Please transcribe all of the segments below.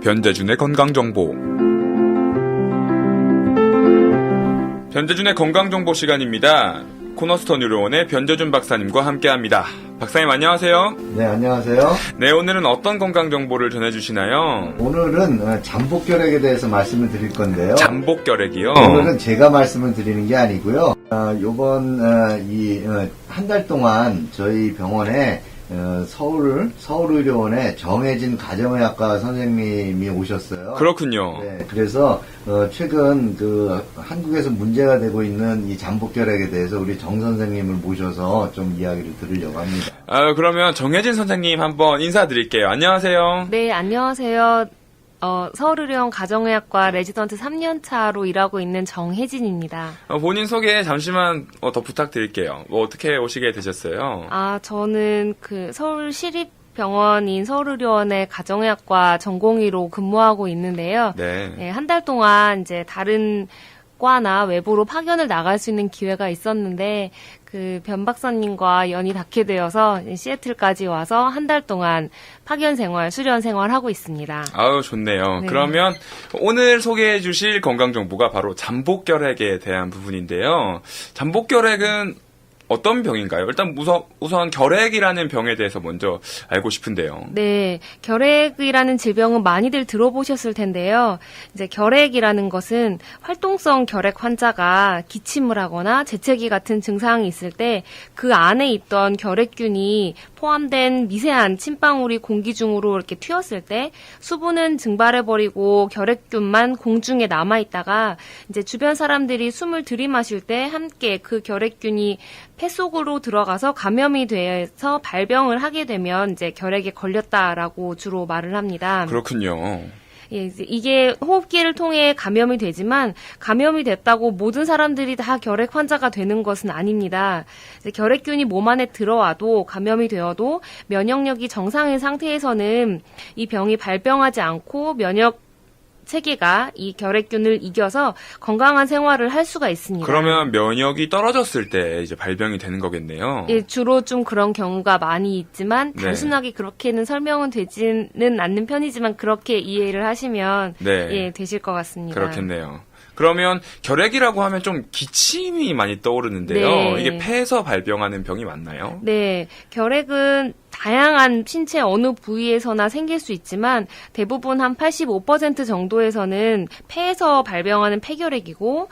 변재준의 건강정보. 변재준의 건강정보 시간입니다. 코너스터 뉴로원의 변재준 박사님과 함께합니다. 박사님 안녕하세요. 네, 안녕하세요. 네, 오늘은 어떤 건강정보를 전해주시나요? 오늘은 잠복결핵에 대해서 말씀을 드릴 건데요. 잠복결핵이요? 오늘은 제가 말씀을 드리는 게 아니고요. 요번 한 달 동안 저희 병원에 서울의료원에 정혜진 가정의학과 선생님이 오셨어요. 그렇군요. 네, 그래서 최근 한국에서 문제가 되고 있는 이 잠복결핵에 대해서 우리 정 선생님을 모셔서 좀 이야기를 들으려고 합니다. 그러면 정혜진 선생님 한번 인사드릴게요. 안녕하세요. 네, 안녕하세요. 서울의료원 가정의학과 레지던트 3년차로 일하고 있는 정혜진입니다. 본인 소개 잠시만 더 부탁드릴게요. 어떻게 오시게 되셨어요? 저는 서울시립병원인 서울의료원의 가정의학과 전공의로 근무하고 있는데요. 네. 한 달 동안 이제 다른 과나 외부로 파견을 나갈 수 있는 기회가 있었는데 변 박사님과 연이 닿게 되어서 시애틀까지 와서 한 달 동안 파견 생활, 수련 생활하고 있습니다. 아유, 좋네요. 네. 그러면 오늘 소개해 주실 건강정보가 바로 잠복결핵에 대한 부분인데요. 잠복결핵은 어떤 병인가요? 일단 우선 결핵이라는 병에 대해서 먼저 알고 싶은데요. 네, 결핵이라는 질병은 많이들 들어보셨을 텐데요. 이제 결핵이라는 것은 활동성 결핵 환자가 기침을 하거나 재채기 같은 증상이 있을 때 그 안에 있던 결핵균이 포함된 미세한 침방울이 공기 중으로 이렇게 튀었을 때 수분은 증발해버리고 결핵균만 공중에 남아있다가 이제 주변 사람들이 숨을 들이마실 때 함께 그 결핵균이 폐 속으로 들어가서 감염이 돼서 발병을 하게 되면 이제 결핵에 걸렸다라고 주로 말을 합니다. 그렇군요. 예, 이게 호흡기를 통해 감염이 되지만 감염이 됐다고 모든 사람들이 다 결핵 환자가 되는 것은 아닙니다. 결핵균이 몸 안에 들어와도 감염이 되어도 면역력이 정상인 상태에서는 이 병이 발병하지 않고 면역 체계가 이 결핵균을 이겨서 건강한 생활을 할 수가 있습니다. 그러면 면역이 떨어졌을 때 이제 발병이 되는 거겠네요. 예, 주로 좀 그런 경우가 많이 있지만 네. 단순하게 그렇게는 설명은 되지는 않는 편이지만 그렇게 이해를 하시면 네. 예, 되실 것 같습니다. 그렇겠네요. 그러면 결핵이라고 하면 좀 기침이 많이 떠오르는데요. 네. 이게 폐에서 발병하는 병이 맞나요? 네, 결핵은 다양한 신체 어느 부위에서나 생길 수 있지만 대부분 한 85% 정도에서는 폐에서 발병하는 폐결핵이고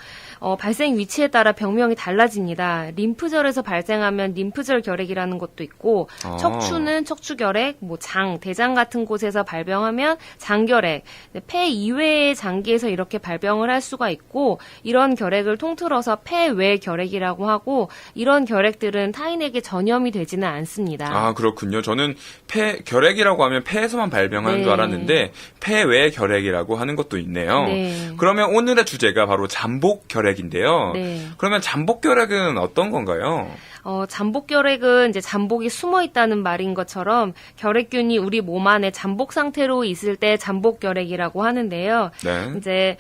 발생 위치에 따라 병명이 달라집니다. 림프절에서 발생하면 림프절 결핵이라는 것도 있고 척추는 척추결핵, 장, 대장 같은 곳에서 발병하면 장결핵, 폐 이외의 장기에서 이렇게 발병을 할 수가 있고 이런 결핵을 통틀어서 폐외 결핵이라고 하고 이런 결핵들은 타인에게 전염이 되지는 않습니다. 그렇군요. 저는 결핵이라고 하면 폐에서만 발병하는 네. 줄 알았는데 폐외 결핵이라고 하는 것도 있네요. 네. 그러면 오늘의 주제가 바로 잠복결핵인데요. 네. 그러면 잠복결핵은 어떤 건가요? 잠복결핵은 이제 잠복이 숨어 있다는 말인 것처럼 결핵균이 우리 몸 안에 잠복 상태로 있을 때 잠복결핵이라고 하는데요. 네. 이제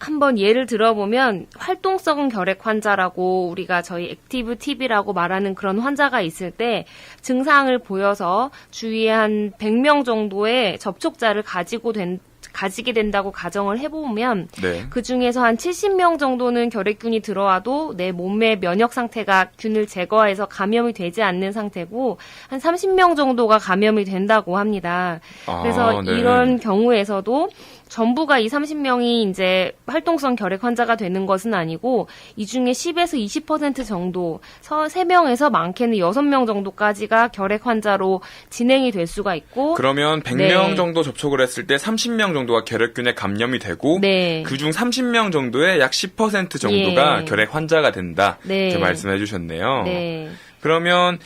한번 예를 들어보면 활동성 결핵 환자라고 우리가 저희 액티브 TB라고 말하는 그런 환자가 있을 때 증상을 보여서 주위에 한 100명 정도의 접촉자를 가지게 된다고 가정을 해보면 네. 그 중에서 한 70명 정도는 결핵균이 들어와도 내 몸의 면역 상태가 균을 제거해서 감염이 되지 않는 상태고 한 30명 정도가 감염이 된다고 합니다. 그래서 네. 이런 경우에서도 전부가 이 30명이 이제 활동성 결핵 환자가 되는 것은 아니고 이 중에 10에서 20% 정도, 3명에서 많게는 6명 정도까지가 결핵 환자로 진행이 될 수가 있고 그러면 100명 네. 정도 접촉을 했을 때 30명 정도가 결핵균에 감염이 되고 네. 그중 30명 정도의 약 10% 정도가 예. 결핵 환자가 된다. 네. 이렇게 말씀해 주셨네요. 네. 그러면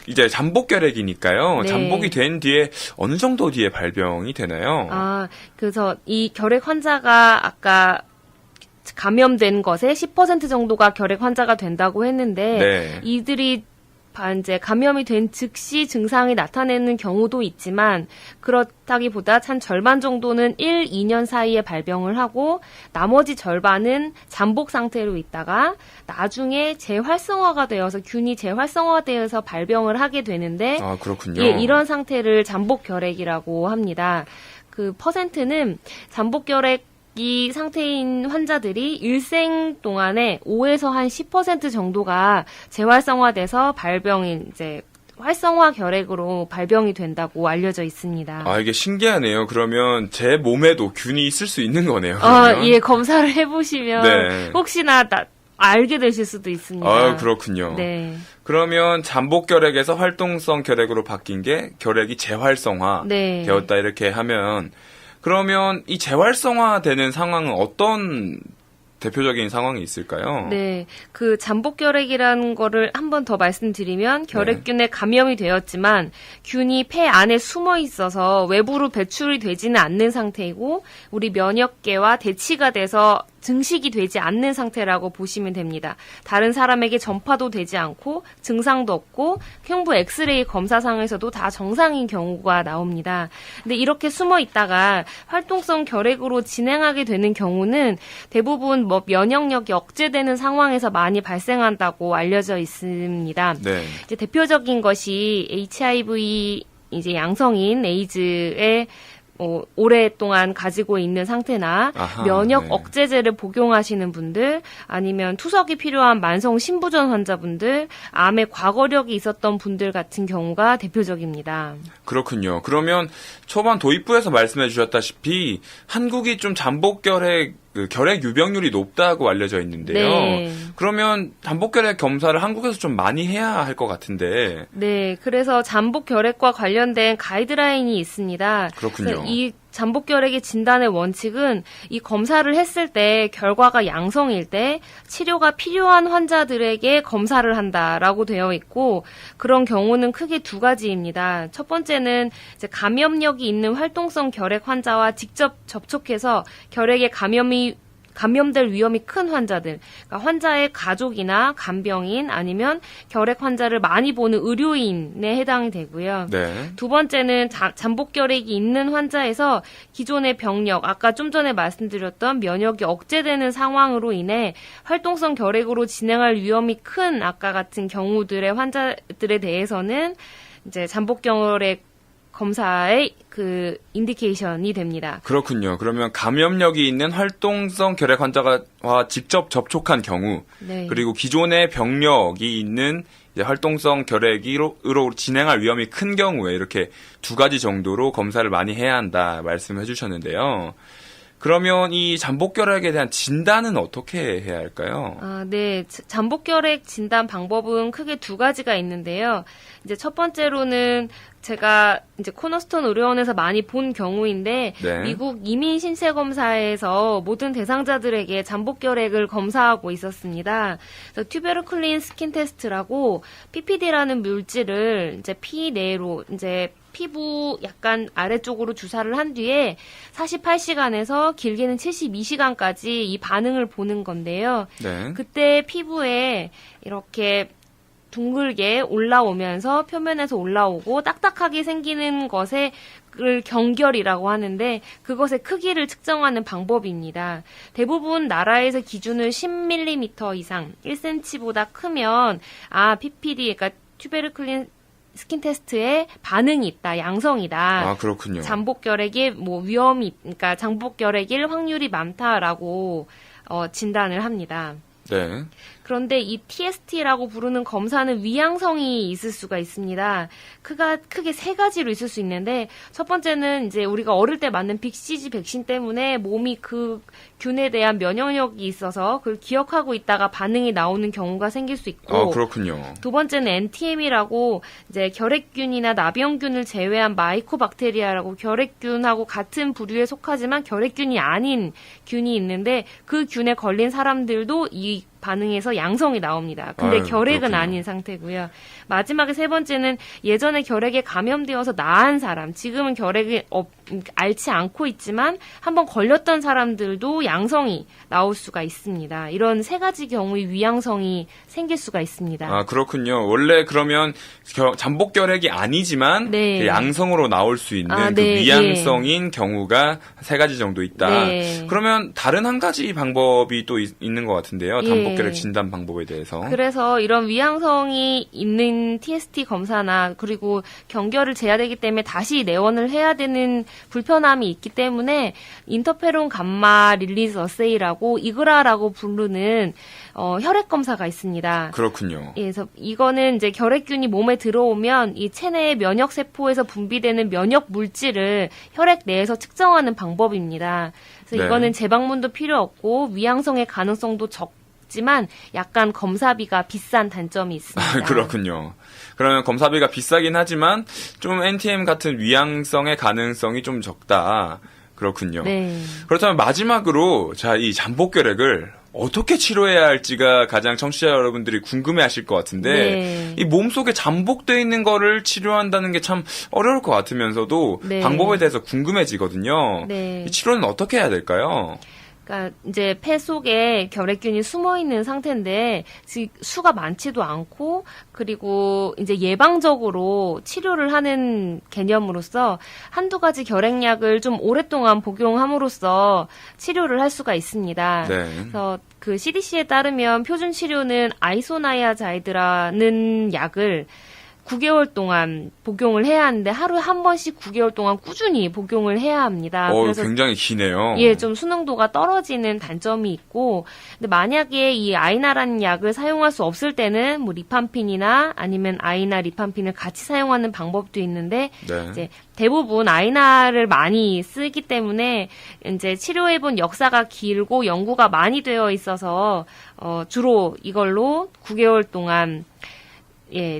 이제 잠복결핵이니까요. 네. 잠복이 된 뒤에 어느 정도 뒤에 발병이 되나요? 그래서 이 결핵 환자가 아까 감염된 것의 10% 정도가 결핵 환자가 된다고 했는데 네. 이들이 이제 감염이 된 즉시 증상이 나타내는 경우도 있지만 그렇다기보다 한 절반 정도는 1, 2년 사이에 발병을 하고 나머지 절반은 잠복 상태로 있다가 나중에 재활성화가 되어서 균이 재활성화되어서 발병을 하게 되는데 그렇군요. 예, 이런 상태를 잠복 결핵이라고 합니다. 그 퍼센트는 잠복결핵이 상태인 환자들이 일생 동안에 5에서 한 10% 정도가 재활성화돼서 발병인 이제 활성화 결핵으로 발병이 된다고 알려져 있습니다. 아, 이게 신기하네요. 그러면 제 몸에도 균이 있을 수 있는 거네요. 그러면. 예, 검사를 해보시면 네. 혹시나 알게 되실 수도 있습니다. 아, 그렇군요. 네. 그러면 잠복결핵에서 활동성 결핵으로 바뀐 게 결핵이 재활성화 네. 되었다 이렇게 하면 그러면 이 재활성화되는 상황은 어떤 대표적인 상황이 있을까요? 네, 그 잠복결핵이라는 거를 한 번 더 말씀드리면 결핵균에 감염이 되었지만 균이 폐 안에 숨어 있어서 외부로 배출이 되지는 않는 상태이고 우리 면역계와 대치가 돼서 증식이 되지 않는 상태라고 보시면 됩니다. 다른 사람에게 전파도 되지 않고 증상도 없고 흉부 엑스레이 검사상에서도 다 정상인 경우가 나옵니다. 근데 이렇게 숨어 있다가 활동성 결핵으로 진행하게 되는 경우는 대부분 뭐 면역력이 억제되는 상황에서 많이 발생한다고 알려져 있습니다. 네. 이제 대표적인 것이 HIV 이제 양성인 에이즈의 오랫동안 가지고 있는 상태나 아하, 면역 네. 억제제를 복용하시는 분들 아니면 투석이 필요한 만성 신부전 환자분들 암의 과거력이 있었던 분들 같은 경우가 대표적입니다. 그렇군요. 그러면 초반 도입부에서 말씀해 주셨다시피 한국이 좀 잠복결핵 결핵 유병률이 높다고 알려져 있는데요. 네. 그러면 잠복결핵 검사를 한국에서 좀 많이 해야 할 것 같은데. 네, 그래서 잠복결핵과 관련된 가이드라인이 있습니다. 그렇군요. 그래서 이 잠복결핵의 진단의 원칙은 이 검사를 했을 때 결과가 양성일 때 치료가 필요한 환자들에게 검사를 한다라고 되어 있고 그런 경우는 크게 두 가지입니다. 첫 번째는 이제 감염력이 있는 활동성 결핵 환자와 직접 접촉해서 결핵에 감염될 위험이 큰 환자들, 그러니까 환자의 가족이나 간병인 아니면 결핵 환자를 많이 보는 의료인에 해당이 되고요. 네. 두 번째는 잠복결핵이 있는 환자에서 기존의 병력, 아까 좀 전에 말씀드렸던 면역이 억제되는 상황으로 인해 활동성 결핵으로 진행할 위험이 큰 아까 같은 경우들의 환자들에 대해서는 이제 잠복결핵 검사의 그 인디케이션이 됩니다. 그렇군요. 그러면 감염력이 있는 활동성 결핵 환자와 직접 접촉한 경우, 네. 그리고 기존의 병력이 있는 이제 활동성 결핵으로 진행할 위험이 큰 경우에 이렇게 두 가지 정도로 검사를 많이 해야 한다 말씀해 주셨는데요. 그러면 이 잠복결핵에 대한 진단은 어떻게 해야 할까요? 네. 잠복결핵 진단 방법은 크게 두 가지가 있는데요. 이제 첫 번째로는 제가 이제 코너스톤 의료원에서 많이 본 경우인데 네. 미국 이민 신체 검사에서 모든 대상자들에게 잠복결핵을 검사하고 있었습니다. 그래서 튜베르클린 스킨 테스트라고 PPD라는 물질을 이제 피 내로 이제 피부 약간 아래쪽으로 주사를 한 뒤에 48시간에서 길게는 72시간까지 이 반응을 보는 건데요. 네. 그때 피부에 이렇게 둥글게 올라오면서 표면에서 올라오고 딱딱하게 생기는 것을 경결이라고 하는데 그것의 크기를 측정하는 방법입니다. 대부분 나라에서 기준을 10mm 이상, 1cm보다 크면 PPD, 그러니까 튜베르클린 스킨 테스트에 반응이 있다, 양성이다. 아, 그렇군요. 잠복결핵에 그러니까 잠복결핵일 확률이 많다라고 진단을 합니다. 네. 그런데 이 TST라고 부르는 검사는 위양성이 있을 수가 있습니다. 크게 세 가지로 있을 수 있는데 첫 번째는 이제 우리가 어릴 때 맞는 BCG 백신 때문에 몸이 그 균에 대한 면역력이 있어서 그걸 기억하고 있다가 반응이 나오는 경우가 생길 수 있고 그렇군요. 두 번째는 NTM이라고 이제 결핵균이나 나병균을 제외한 마이코박테리아라고 결핵균하고 같은 부류에 속하지만 결핵균이 아닌 균이 있는데 그 균에 걸린 사람들도 이 반응에서 양성이 나옵니다. 근데 결핵은 그렇군요. 아닌 상태고요. 마지막에 세 번째는 예전에 결핵에 감염되어서 나은 사람, 지금은 결핵이 앓지 않고 있지만 한번 걸렸던 사람들도 양성이 나올 수가 있습니다. 이런 세 가지 경우의 위양성이 생길 수가 있습니다. 아, 그렇군요. 원래 그러면 잠복결핵이 아니지만 네. 그 양성으로 나올 수 있는 그 네, 위양성인 경우가 세 가지 정도 있다. 네. 그러면 다른 한 가지 방법이 또 있는 것 같은데요. 예. 잠복결핵 진단 방법에 대해서. 그래서 이런 위양성이 있는 TST 검사나 그리고 경결을 재야 되기 때문에 다시 내원을 해야 되는 불편함이 있기 때문에 인터페론 감마 릴리즈 어세이라고 이그라라고 부르는 혈액 검사가 있습니다. 그렇군요. 예, 그래서 이거는 이제 결핵균이 몸에 들어오면 이 체내의 면역 세포에서 분비되는 면역 물질을 혈액 내에서 측정하는 방법입니다. 그래서 네. 이거는 재방문도 필요 없고 위양성의 가능성도 적지만 약간 검사비가 비싼 단점이 있습니다. 그렇군요. 그러면 검사비가 비싸긴 하지만 좀 NTM 같은 위양성의 가능성이 좀 적다. 그렇군요. 네. 그렇다면 마지막으로 이 잠복결핵을 어떻게 치료해야 할지가 가장 청취자 여러분들이 궁금해하실 것 같은데 네. 이 몸속에 잠복돼 있는 거를 치료한다는 게 참 어려울 것 같으면서도 네. 방법에 대해서 궁금해지거든요. 네. 이 치료는 어떻게 해야 될까요? 그러니까 이제 폐 속에 결핵균이 숨어 있는 상태인데 수가 많지도 않고 그리고 이제 예방적으로 치료를 하는 개념으로서 한두 가지 결핵약을 좀 오랫동안 복용함으로써 치료를 할 수가 있습니다. 네. 그래서 그 CDC에 따르면 표준 치료는 아이소나이아자이드라는 약을 9개월 동안 복용을 해야 하는데 하루에 한 번씩 9개월 동안 꾸준히 복용을 해야 합니다. 그래서 굉장히 기네요. 예, 좀 수능도가 떨어지는 단점이 있고, 근데 만약에 이 아이나라는 약을 사용할 수 없을 때는 뭐 리팜핀이나 아니면 아이나 리팜핀을 같이 사용하는 방법도 있는데, 네. 이제 대부분 아이나를 많이 쓰기 때문에 이제 치료해본 역사가 길고 연구가 많이 되어 있어서 주로 이걸로 9개월 동안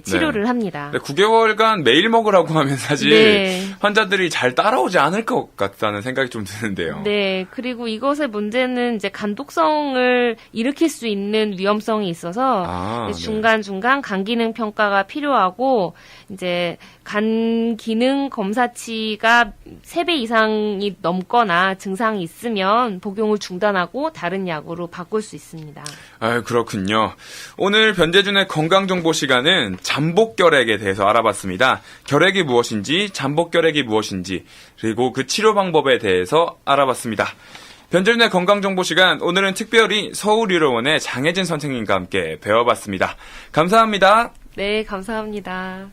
치료를 합니다. 9개월간 매일 먹으라고 하면 사실 네. 환자들이 잘 따라오지 않을 것 같다는 생각이 좀 드는데요. 네, 그리고 이것의 문제는 이제 간독성을 일으킬 수 있는 위험성이 있어서 네. 중간중간 간 기능 평가가 필요하고 이제 간 기능 검사치가 3배 이상이 넘거나 증상이 있으면 복용을 중단하고 다른 약으로 바꿀 수 있습니다. 그렇군요. 오늘 변재준의 건강정보 시간은 잠복결핵에 대해서 알아봤습니다. 결핵이 무엇인지, 잠복결핵이 무엇인지, 그리고 그 치료 방법에 대해서 알아봤습니다. 변재준의 건강정보 시간, 오늘은 특별히 서울의료원의 장혜진 선생님과 함께 배워봤습니다. 감사합니다. 네, 감사합니다.